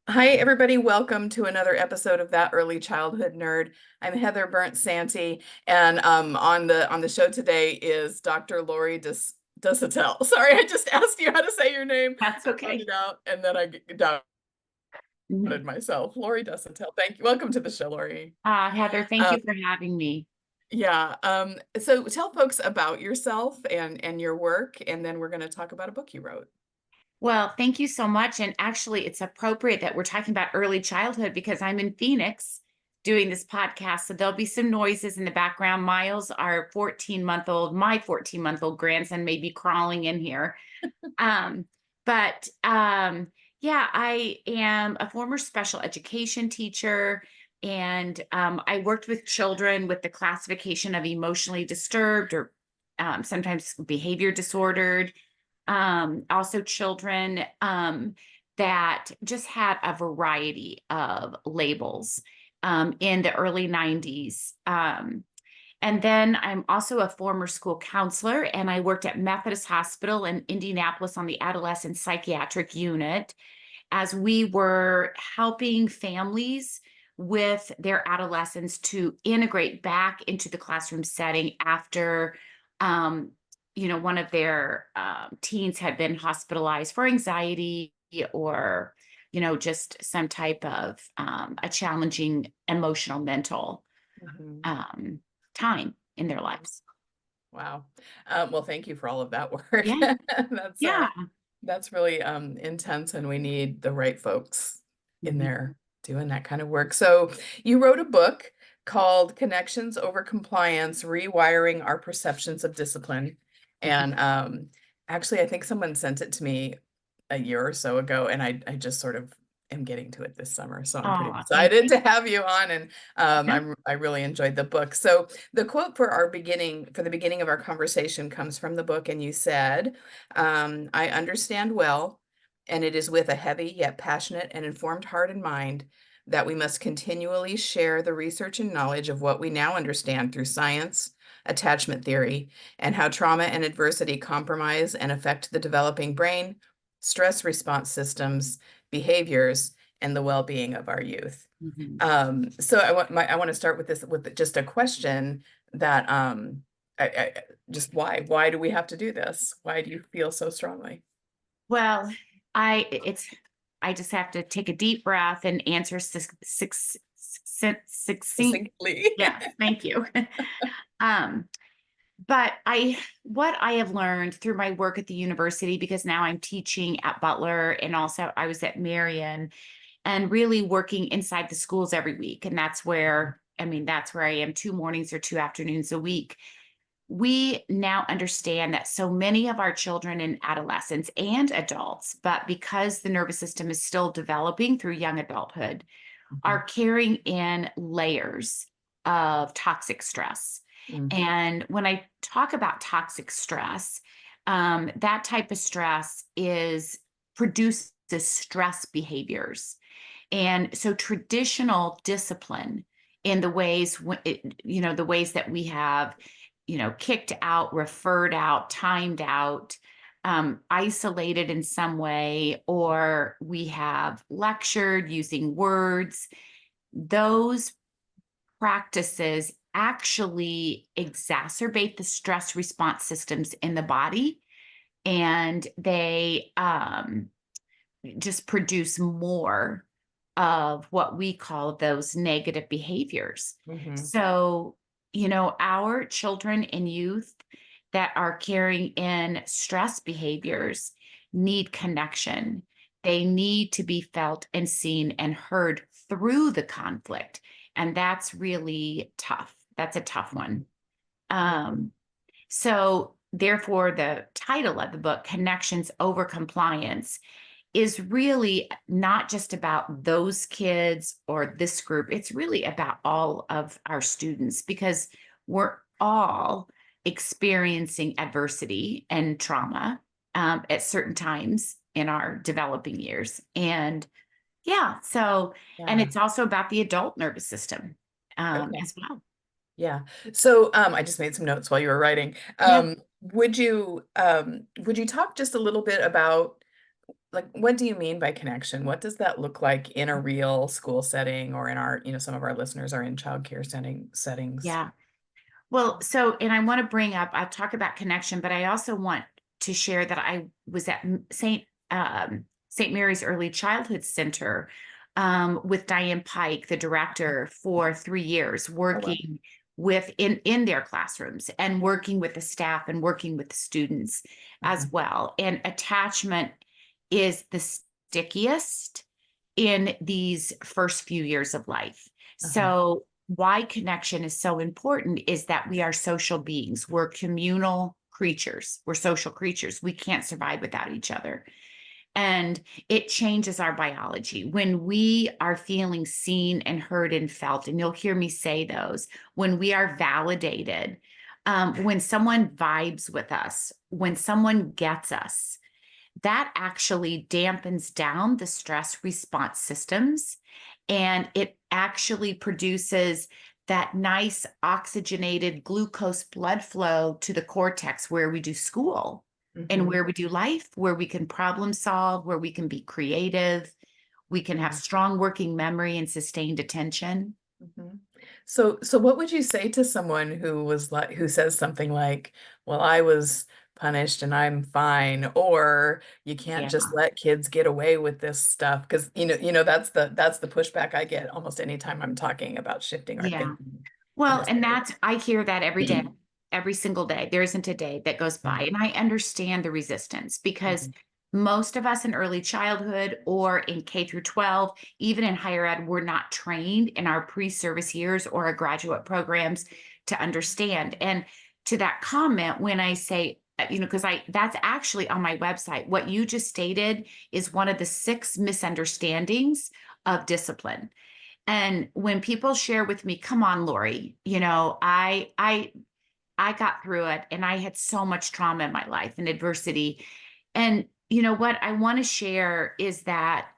Hi, everybody. Welcome to another episode of That Early Childhood Nerd. I'm Heather Bernt-Santy, and on the show today is Dr. Lori Desautels. Sorry, I just asked you how to say your name. That's I found okay. it out, and then I doubted Mhm. myself. Lori Desautels. Thank you. Welcome to the show, Lori. Heather, thank Um, you for having me. yeah. So tell folks about yourself and your work, and then we're going to talk about a book you wrote. Well, thank you so much. And actually, it's appropriate that we're talking about early childhood because I'm in Phoenix doing this podcast. So there'll be some noises in the background. Miles, our 14-month-old, my 14-month-old grandson may be crawling in here. Um, but yeah, I am a former special education teacher. And I worked with children with the classification of emotionally disturbed or sometimes behavior disordered. Also, children that just had a variety of labels in the early 90s. And then I'm also a former school counselor, and I worked at Methodist Hospital in Indianapolis on the adolescent psychiatric unit as we were helping families with their adolescents to integrate back into the classroom setting after um, one of their teens had been hospitalized for anxiety or just some type of a challenging emotional mental Mhm. um, time in their lives. Wow. Well, thank you for all of that work. Yeah, That's yeah. that's really intense, and we need the right folks in Mhm. there doing that kind of work. So you wrote a book called Connections Over Compliance: Rewiring Our Perceptions of Discipline. Mhm. And actually I think someone sent it to me a year or so ago, and I just sort of am getting to it this summer. So I'm pretty Oh, thank excited you. to have you on, and Yeah. I really enjoyed the book. So the quote for the beginning of our conversation comes from the book, and you said, I understand well, and it is with a heavy yet passionate and informed heart and mind that we must continually share the research and knowledge of what we now understand through science, attachment theory, and how trauma and adversity compromise and affect the developing brain, stress response systems, behaviors, and the well-being of our youth. Mhm. So I want to start with this with just a question that I just why do we have to do this? Why do you feel so strongly? Well, I just have to take a deep breath and answer succinct. Succinctly. Yes, thank you. um, but what I have learned through my work at the university, because now I'm teaching at Butler and also I was at Marion and really working inside the schools every week. And that's where I am 2 mornings or 2 afternoons a week. We now understand that so many of our children and adolescents and adults, but because the nervous system is still developing through young adulthood, Mhm, are carrying in layers of toxic stress. mhm, And when I talk about toxic stress, that type of stress is produces stress behaviors. And so traditional discipline in the ways, the ways that we have, kicked out, referred out, timed out, isolated in some way, or we have lectured using words, those practices actually exacerbate the stress response systems in the body and they just produce more of what we call those negative behaviors. mhm, So, our children and youth that are carrying in stress behaviors need connection. They need to be felt and seen and heard through the conflict. And that's really tough. That's a tough one. mhm. Um, so, therefore, the title of the book, Connections Over Compliance, is really not just about those kids or this group. It's really about all of our students because we're all experiencing adversity and trauma at certain times in our developing years. And yeah, and Yeah. it's also about the adult nervous system Okay. as well. Yeah. So I just made some notes while you were writing. Yeah. Would you talk just a little bit about like, what do you mean by connection? What does that look like in a real school setting or in our, some of our listeners are in childcare settings? Yeah. Well, so, and I want to bring up, I'll talk about connection, but I also want to share that I was at St. Mary's Early Childhood Center with Diane Pike, the director, for 3 years, Oh, well. working in their classrooms and working with the staff and working with the students as Mhm. well. And attachment is the stickiest in these first few years of life. Uh-huh. So why connection is so important is that we are social beings. We're communal creatures. We're social creatures. We can't survive without each other. And it changes our biology when we are feeling seen and heard and felt. And you'll hear me say those when we are validated, when someone vibes with us, when someone gets us, that actually dampens down the stress response systems, and it actually produces that nice oxygenated glucose blood flow to the cortex where we do school and Mhm. where we do life, where we can problem solve, where we can be creative, we can have Yeah. strong working memory and sustained attention. Mhm. So what would you say to someone who says something like, "Well, I was punished and I'm fine," or "You can't Yeah. just let kids get away with this stuff," 'cause, that's the pushback I get almost anytime I'm talking about shifting our Yeah. thinking in Well, this and area. I hear that every day, every single day. There isn't a day that goes Yeah. by. And I understand the resistance because Mhm. most of us in early childhood or in K through 12, even in higher ed, we're not trained in our pre-service years or our graduate programs to understand. And to that comment, when I say, because that's actually on my website. What you just stated is one of the 6 misunderstandings of discipline. And when people share with me, come on, Lori, I got through it and I had so much trauma in my life and adversity. And what I want to share is that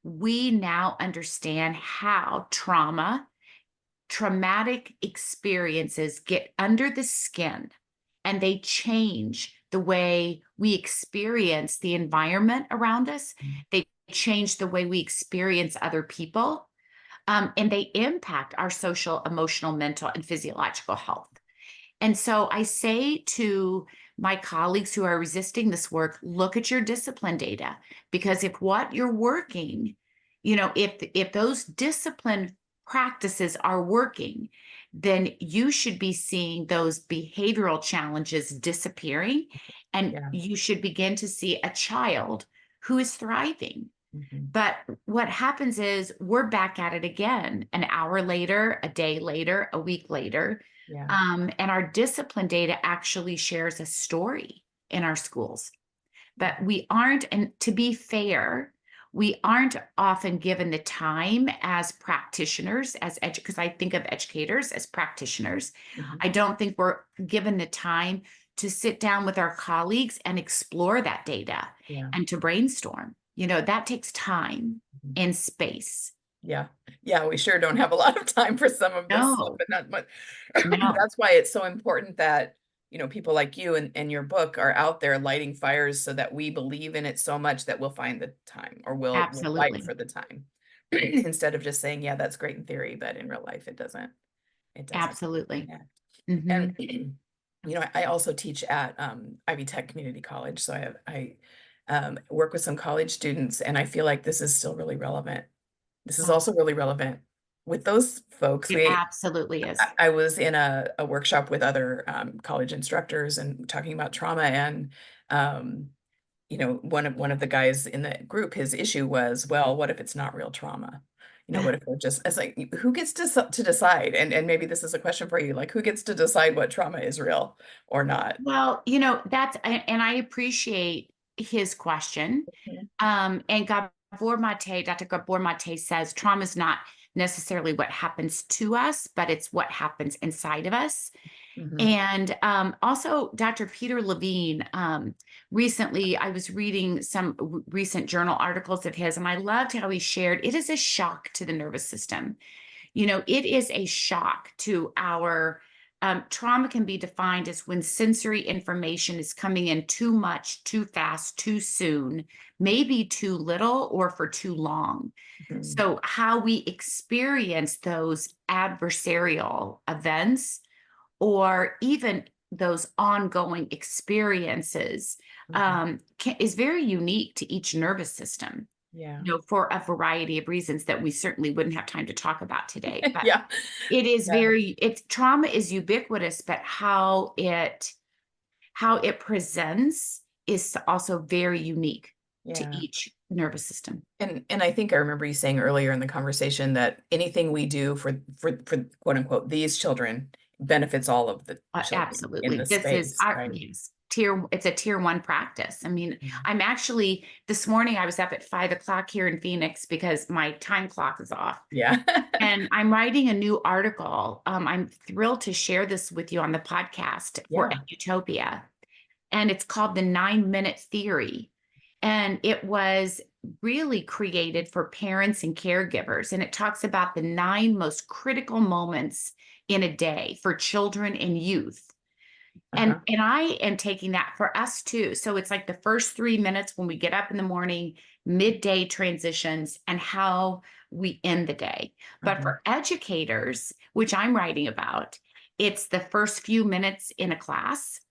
we now understand how traumatic experiences get under the skin and they change the way we experience the environment around us. Mhm. They change the way we experience other people, and they impact our social, emotional, mental, and physiological health. And so I say to my colleagues who are resisting this work, look at your discipline data, because if what you're working, if those discipline practices are working, then you should be seeing those behavioral challenges disappearing, and Yeah. you should begin to see a child who is thriving. Mhm. But what happens is we're back at it again an hour later, a day later, a week later. Yeah. And our discipline data actually shares a story in our schools. But Mhm. we aren't, and to be fair, we aren't often given the time as practitioners, because I think of educators as practitioners. Mhm. I don't think we're given the time to sit down with our colleagues and explore that data Yeah. and to brainstorm. That takes time Mhm. and space. Yeah. Yeah, we sure don't have a lot of time for some of this stuff, No, but not much. no, That's why it's so important that, people like you and your book are out there lighting fires so that we believe in it so much that we'll find the time or we'll fight absolutely. for the time instead of just saying, yeah, that's great in theory, but in real life it doesn't Absolutely. connect. And Hmm. I also teach at Ivy Tech Community College, so I work with some college students, and I feel like this is still really relevant. This is Oh, also really relevant with those folks. it absolutely is. I was in a workshop with other college instructors and talking about trauma, and um, one of the guys in the group, his issue was, well, what if it's not real trauma? What if they're just, it's like, who gets to decide? And maybe this is a question for you, like, who gets to decide what trauma is real or not? Well, and I appreciate his question. Mhm. And Dr. Gabor Mate says trauma is not necessarily what happens to us, but it's what happens inside of us. Mhm. And also, Dr. Peter Levine, recently I was reading some recent journal articles of his, and I loved how he shared it is a shock to the nervous system. It is a shock to our trauma can be defined as when sensory information is coming in too much, too fast, too soon, maybe too little, or for too long. Mhm. So, how we experience those adversarial events or even those ongoing experiences Mhm. is very unique to each nervous system, Yeah. for a variety of reasons that we certainly wouldn't have time to talk about today. But Yeah. it is Yeah. it's trauma is ubiquitous, but how it presents is also very unique to Yeah. each nervous system. And I think I remember you saying earlier in the conversation that anything we do for quote unquote these children benefits all of the children in Absolutely. the This is space, our right? yes, it's a tier one practice. I mean, Mhm. I'm actually this morning I was up at 5 o'clock here in Phoenix because my time clock is off. Yeah. And I'm writing a new article. I'm thrilled to share this with you on the podcast for Yeah. Utopia. And it's called the 9-minute theory. And it was really created for parents and caregivers. And it talks about the 9 most critical moments in a day for children and youth. And Uh-huh. and I am taking that for us too. So it's like the first 3 minutes when we get up in the morning, midday transitions, and how we end the day. But Uh-huh. for educators, which I'm writing about, it's the first few minutes in a class.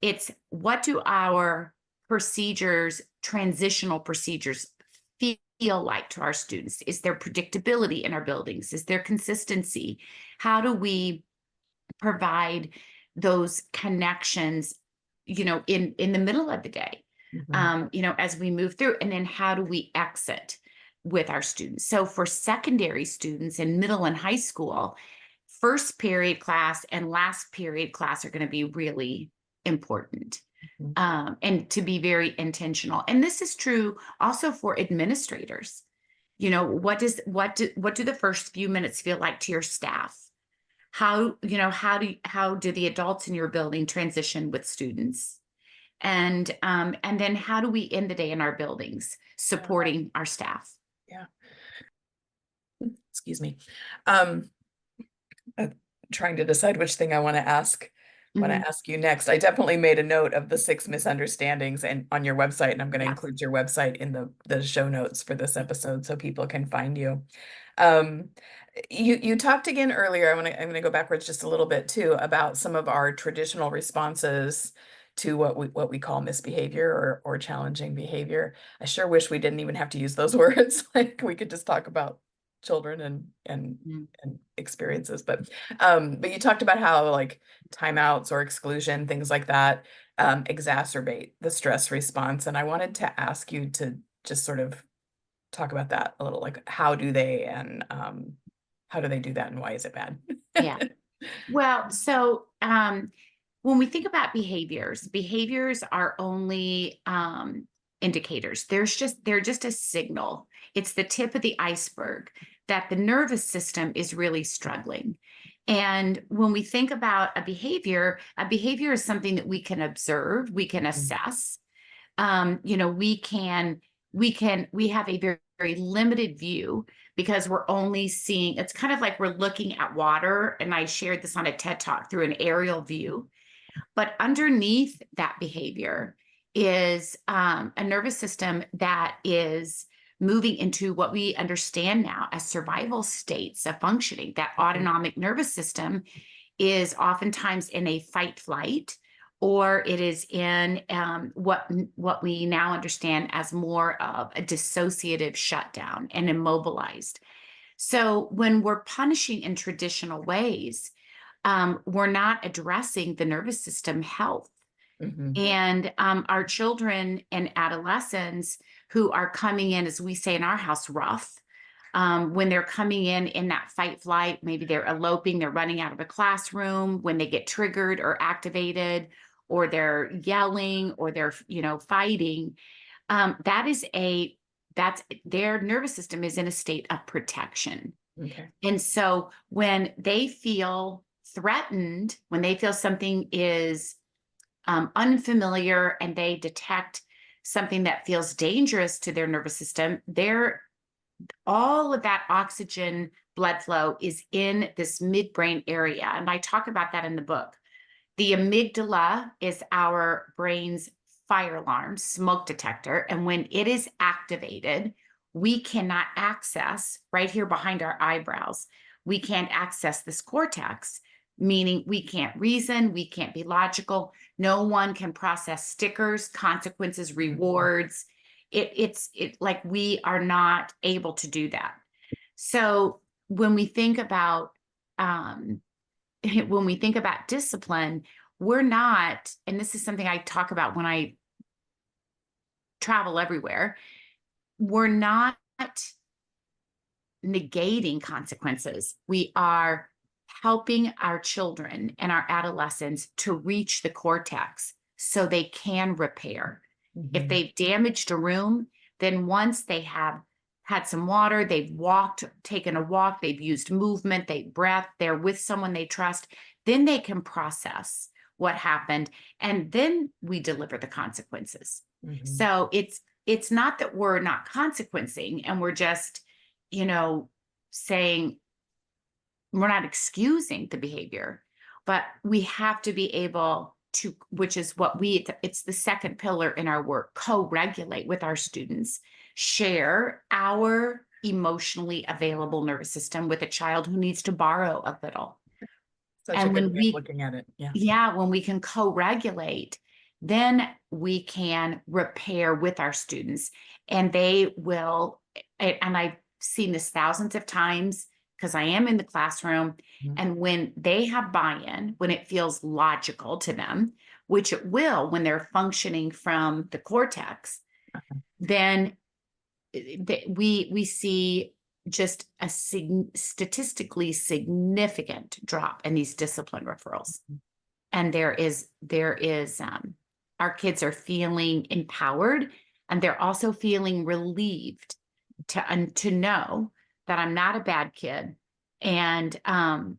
It's what do our procedures, transitional procedures, feel like to our students? Is there predictability in our buildings? Is there consistency? How do we provide those connections, in the middle of the day, Mhm. as we move through? And then how do we exit with our students? So for secondary students in middle and high school, first period class and last period class are going to be really important, Mhm. and to be very intentional. And this is true also for administrators. What do the first few minutes feel like to your staff? How do the adults in your building transition with students? And then how do we end the day in our buildings Yeah. supporting our staff? Yeah. Excuse me. Um, trying to decide which thing I want to ask when I Mhm. ask you next. I definitely made a note of the 6 misunderstandings and on your website, and I'm going to Yeah. include your website in the show notes for this episode so people can find you. Um, you talked again earlier. I'm gonna go backwards just a little bit too about some of our traditional responses to what we call misbehavior or challenging behavior. I sure wish we didn't even have to use those words. Like we could just talk about children Mm. and experiences. But you talked about how like timeouts or exclusion, things like that, exacerbate the stress response. And I wanted to ask you to just sort of talk about that a little, like how do they and how do they do that and why is it bad? Yeah. Well, so when we think about behaviors are only indicators. They're just a signal. It's the tip of the iceberg that the nervous system is really struggling. And when we think about a behavior is something that we can observe, we can Mhm. assess. We have a very, very limited view because we're only seeing, it's kind of like we're looking at water. And I shared this on a TED Talk through an aerial view. But underneath that behavior is a nervous system that is moving into what we understand now as survival states of functioning. That Mhm. autonomic nervous system is oftentimes in a fight flight, or it is in what we now understand as more of a dissociative shutdown and immobilized. So when we're punishing in traditional ways, we're not addressing the nervous system health. Mhm. And our children and adolescents who are coming in, as we say in our house, rough, when they're coming in that fight flight, maybe they're eloping, they're running out of a classroom, when they get triggered or activated, or they're yelling, or they're fighting. That is that's their nervous system is in a state of protection. Okay. And so when they feel threatened, when they feel something is unfamiliar, and they detect something that feels dangerous to their nervous system, all of that oxygen, blood flow is in this midbrain area. And I talk about that in the book. The amygdala is our brain's fire alarm, smoke detector. And when it is activated, we cannot access right here behind our eyebrows. We can't access this cortex, meaning we can't reason, we can't be logical. No one can process stickers, consequences, rewards. It's like we are not able to do that. So when we think about when we think about discipline, we're not, and this is something I talk about when I travel everywhere, we're not negating consequences. We are helping our children and our adolescents to reach the cortex so they can repair. If they've damaged a room, then once they have had some water, they've walked, taken a walk, they've used movement, they breath, they're with someone they trust, then they can process what happened, and then we deliver the consequences. So it's not that we're not consequencing and we're just, you know, saying we're not excusing the behavior, but we have to be able to, which is what it's the second pillar in our work, co-regulate with our students, share our emotionally available nervous system with a child who needs to borrow a little. Such a And good when way of we, looking at it. Yeah. yeah, when we can co-regulate, then we can repair with our students, and they will, and I've seen this thousands of times because I am in the classroom. And when they have buy-in, when it feels logical to them, which it will when they're functioning from the cortex, then we see just a statistically significant drop in these discipline referrals. And there is our kids are feeling empowered, and they're also feeling relieved to know that I'm not a bad kid, and I'm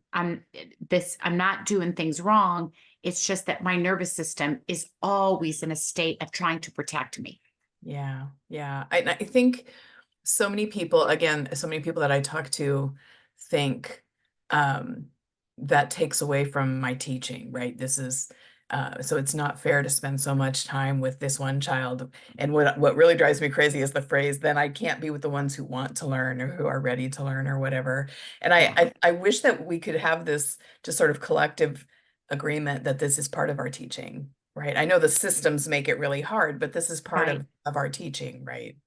not doing things wrong. It's just that my nervous system is always in a state of trying to protect me. Yeah. Yeah. I think so many people, again, so many people that I talk to think that takes away from my teaching, right? This is so it's not fair to spend so much time with this one child. And what really drives me crazy is the phrase, then I can't be with the ones who want to learn or who are ready to learn or whatever. And I wish that we could have this just sort of collective agreement that this is part of our teaching, right? I know the systems make it really hard, but this is part Right. of our teaching, right?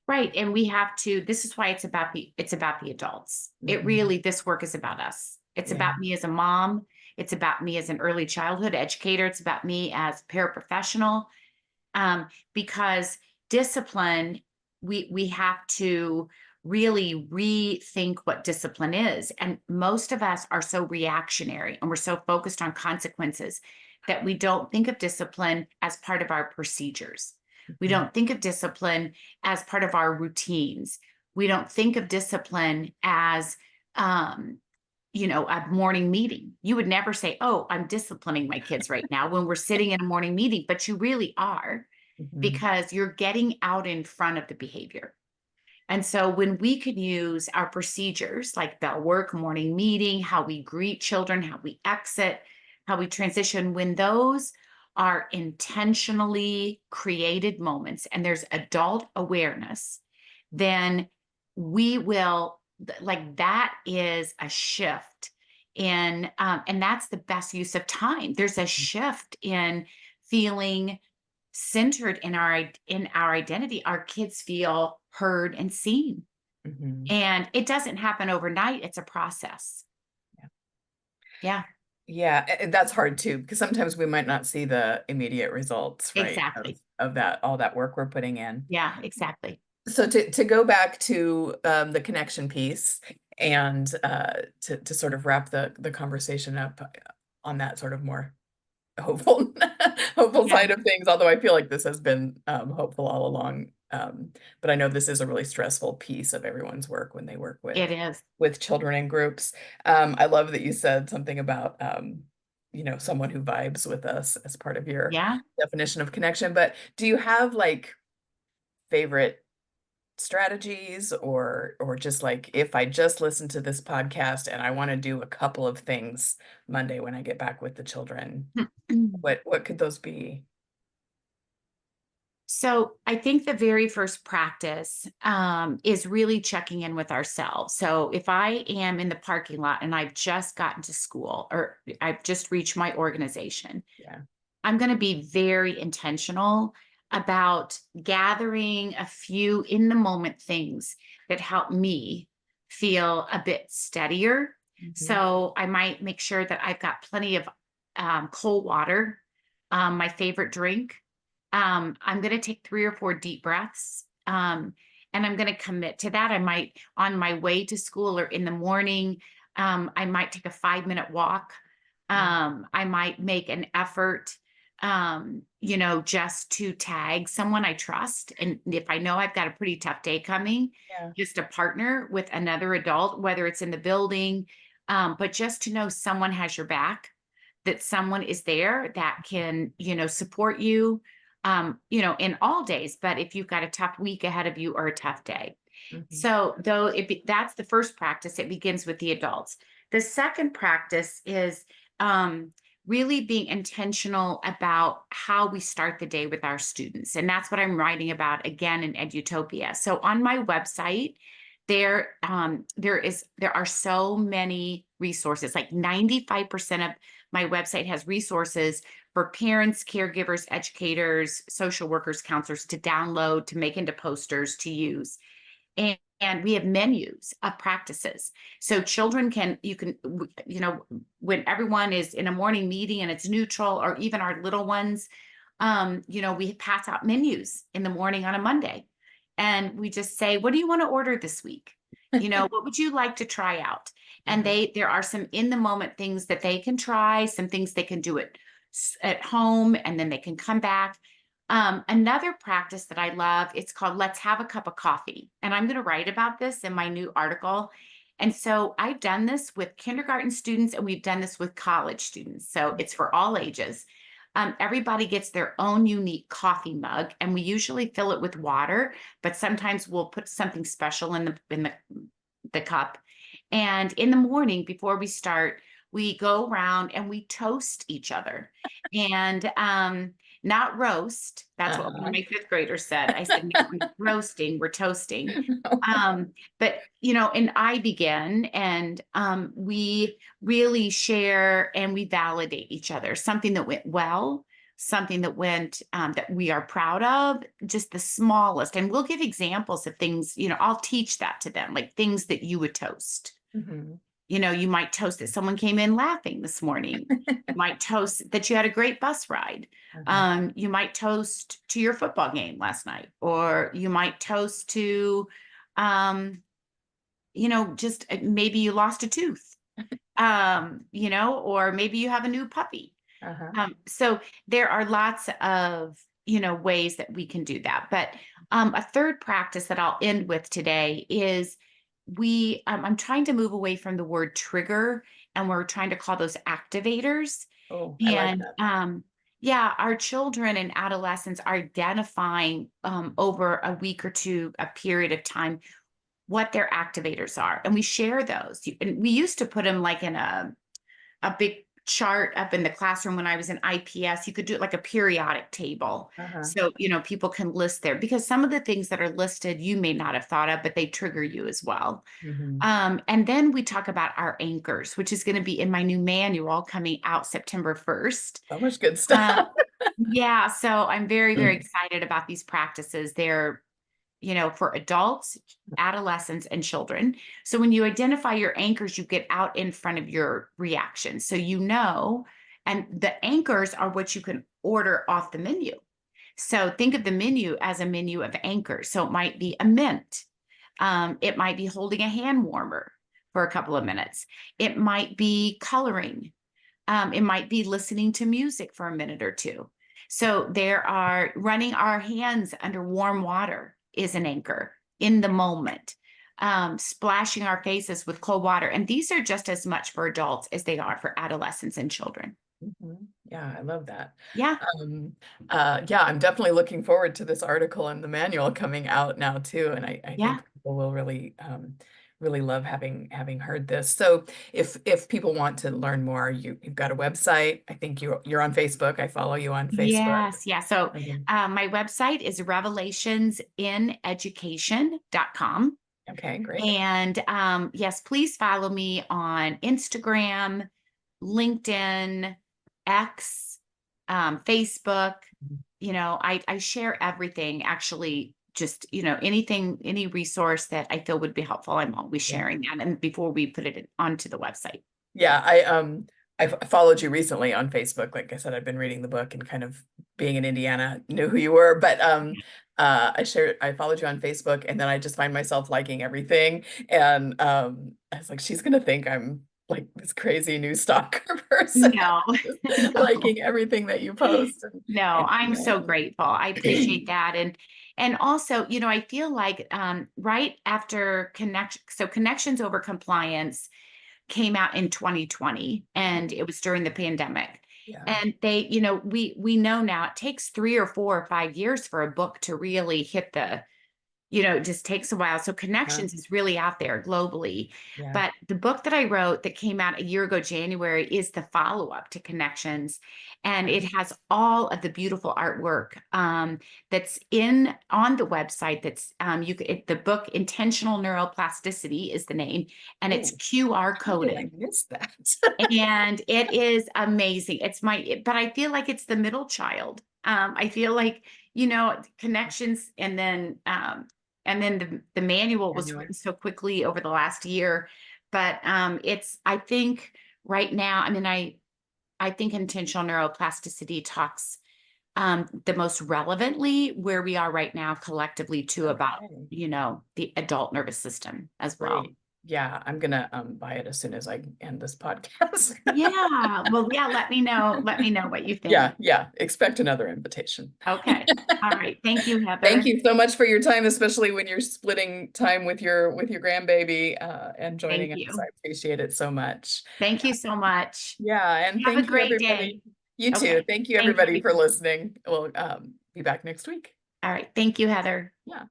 Right. And we have to, this is why it's about the adults. It really, this work is about us. It's Yeah. about me as a mom. It's about me as an early childhood educator. It's about me as a paraprofessional. Because discipline, we have to really rethink what discipline is. And most of us are so reactionary and we're so focused on consequences that we don't think of discipline as part of our procedures. We don't think of discipline as part of our routines. We don't think of discipline as, a morning meeting. You would never say, oh, I'm disciplining my kids right now when we're sitting in a morning meeting, but you really are, because you're getting out in front of the behavior. And so when we can use our procedures like bell work, morning meeting, how we greet children, how we exit, how we transition, when those are intentionally created moments and there's adult awareness, then we will, like, that is a shift in, and that's the best use of time. There's a shift in feeling centered in our identity. Our kids feel heard and seen. And it doesn't happen overnight. It's a process. Yeah. Yeah, Yeah, and that's hard too, because sometimes we might not see the immediate results, right, exactly. of that all that work we're putting in. Yeah, exactly. So to go back to the connection piece and to sort of wrap the conversation up on that sort of more hopeful hopeful Yeah, side of things, although I feel like this has been hopeful all along. But I know this is a really stressful piece of everyone's work when they work it is. with children in groups. I love that you said something about someone who vibes with us as part of your Yeah. definition of connection. But do you have like favorite strategies or just like if I just listen to this podcast and I want to do a couple of things Monday when I get back with the children, what could those be? So I think the very first practice is really checking in with ourselves. So if I am in the parking lot and I've just gotten to school or I've just reached my organization, Yeah. I'm going to be very intentional about gathering a few in the moment things that help me feel a bit steadier. Mhm. So I might make sure that I've got plenty of cold water, my favorite drink. I'm going to take 3 or 4 deep breaths. And I'm going to commit to that. I might, on my way to school or in the morning, I might take a 5-minute walk. Mm. I might make an effort, just to tag someone I trust. And if I know I've got a pretty tough day coming, Yeah. just to partner with another adult, whether it's in the building, but just to know someone has your back, that someone is there that can, support you, in all days. But if you've got a tough week ahead of you or a tough day. Mhm. So though that's the first practice, it begins with the adults. The second practice is really being intentional about how we start the day with our students. And that's what I'm writing about again in Edutopia. So on my website, there are so many resources. Like 95% of my website has resources for parents, caregivers, educators, social workers, counselors to download, to make into posters, to use. And we have menus of practices. So children when everyone is in a morning meeting and it's neutral, or even our little ones, we pass out menus in the morning on a Monday. And we just say, what do you want to order this week? What would you like to try out? And Uh-huh. there are some in the moment things that they can try, some things they can do at home, and then they can come back. Another practice that I love, it's called Let's Have a Cup of Coffee. And I'm going to write about this in my new article. And so I've done this with kindergarten students and we've done this with college students. So it's for all ages. Everybody gets their own unique coffee mug, and we usually fill it with water, but sometimes we'll put something special in the cup. And in the morning before we start, we go around and we toast each other. And not roast. That's what one of Uh-huh. my fifth graders said. I said, no, we're not roasting, we're toasting. But and I begin, and we really share and we validate each other. Something that went well, something that went that we are proud of, just the smallest. And we'll give examples of things, I'll teach that to them, like things that you would toast. Mhm. You might toast that someone came in laughing this morning. You might toast that you had a great bus ride. Uh-huh. You might toast to your football game last night, or you might toast to, um, just maybe you lost a tooth, or maybe you have a new puppy. Uh-huh. So there are lots of, ways that we can do that. But a third practice that I'll end with today is I'm trying to move away from the word trigger, and we're trying to call those activators. Oh, I like And that. yeah, our children and adolescents are identifying over a week or two, a period of time, what their activators are. And we share those. And we used to put them like in a big chart up in the classroom when I was in IPS. You could do it like a periodic table. Uh-huh. So, people can list there, because some of the things that are listed you may not have thought of, but they trigger you as well. Mhm. And then we talk about our anchors, which is going to be in my new manual coming out September 1st. So much good Uh, stuff. yeah, so I'm very, very excited about these practices. They're for adults, adolescents, and children. So when you identify your anchors, you get out in front of your reactions. So and the anchors are what you can order off the menu. So think of the menu as a menu of anchors. So it might be a mint. It might be holding a hand warmer for a couple of minutes. It might be coloring. It might be listening to music for a minute or two. So there are running our hands under warm water is an anchor in the moment. Splashing our faces with cold water. And these are just as much for adults as they are for adolescents and children. Mhm. Yeah, I love that. Yeah. Um, yeah, I'm definitely looking forward to this article and the manual coming out now too. And I Yeah. think people will really, really love having heard this. So if people want to learn more, you've got a website. I think you're on Facebook. I follow you on Facebook. Yes. Yeah. So Mhm. my website is revelationsineducation.com. Okay, great. And yes, please follow me on Instagram, LinkedIn, X, Facebook. Mhm. I share everything actually, just, anything, any resource that I feel would be helpful. I'm always Yeah. sharing that. And before we put it onto the website. Yeah, I followed you recently on Facebook. Like I said, I've been reading the book and kind of being in Indiana, knew who you were, but I followed you on Facebook and then I just find myself liking everything. And I was like, she's gonna think I'm like this crazy new stalker person, No, just no. liking everything that you post No, and I'm so grateful. I appreciate email. that. And also, I feel like right after Connections Over Compliance came out in 2020, and it was during the pandemic. Yeah. And they, we know now it takes 3 or 4 or 5 years for a book to really hit it just takes a while. So Uh, Connections is really out there globally. yeah. But the book that I wrote that came out a year ago, January, is the follow-up to Connections. And it has all of the beautiful artwork that's on the website. That's the book Intentional Neuroplasticity is the name, and it's Oh, QR how did I coded. miss that? And it is amazing. But I feel like it's the middle child. I feel like, Connections, and then the manual was Manual. written so quickly over the last year. But I think right now, I mean, I think intentional neuroplasticity talks the most relevantly where we are right now collectively too, about, Okay. the adult nervous system as well. Great. Yeah, I'm gonna buy it as soon as I end this podcast. Yeah. Well, yeah, let me know. Let me know what you Yeah, think. yeah. Expect another invitation. Okay. All right. Thank you, Thank Heather. you so much for your time, especially when you're splitting time with your grandbaby and Thank joining us. I you. appreciate it so much. Thank you so much. Yeah, and Have a thank you great everybody. day. You too. Okay. Thank you Thank everybody for you. listening. We'll be back next week. All right. Thank you, Heather. Yeah.